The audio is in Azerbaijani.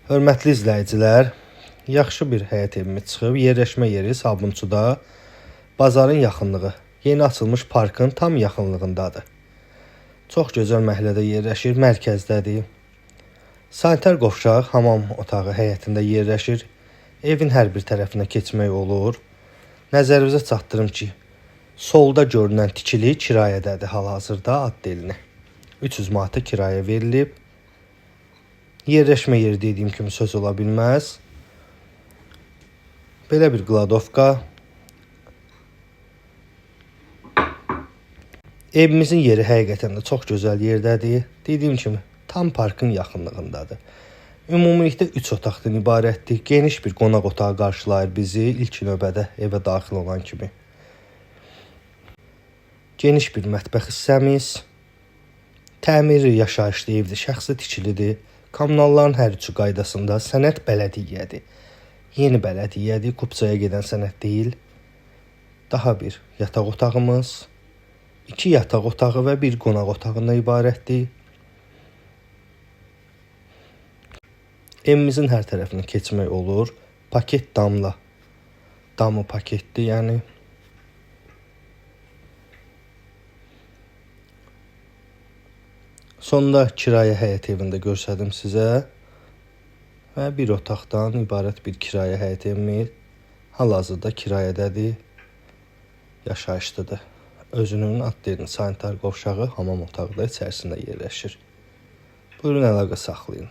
Hörmətli izləyicilər, yaxşı bir həyət evimiz çıxıb. Yerləşmə yeri Sabunçuda, bazarın yaxınlığı, yeni açılmış parkın tam yaxınlığındadır. Çox gözəl məhəllədə yerləşir, mərkəzdədir. Sanitar qovşaq hamam otağı həyətində yerləşir. Evin hər bir tərəfinə keçmək olur. Nəzərinizə çatdırım ki, solda görünən tikili kirayədədir hal-hazırda addelinə. 300 manata kirayə verilib. Yerləşmə yeri dediyim kimi söz ola bilməz. Belə bir qladovka. Evimizin yeri həqiqətən də çox gözəl yerdədir. Dediyim kimi tam parkın yaxınlığındadır. Ümumilikdə 3 otaqdan ibarətdir. Geniş bir qonaq otağı qarşılayır bizi ilk növbədə evə daxil olan kimi. Geniş bir mətbəx hissəmiz. Təmiri yaşayışlı evdir, şəxsi tikilidir. Kommunalların hər üçü qaydasında. Sənəd bələdiyyədir. Yeni bələdiyyədir, Kupçaya gedən sənəd deyil. Daha bir yataq otağımız, 2 yataq otağı və bir qonaq otağından ibarətdir. Evimizin hər tərəfinə keçmək olur. Paket damla. Damı paketdir, yəni. Sonda kirayə həyət evində göstərdim sizə. Və bir otaqdan ibarət bir kirayə həyət evimiz hal-hazırda kirayədədir. Yaşayışlıdır. Özünün addenin sanitar qovşağı hamam otağı da içərisində yerləşir. Buyurun əlaqə saxlayın.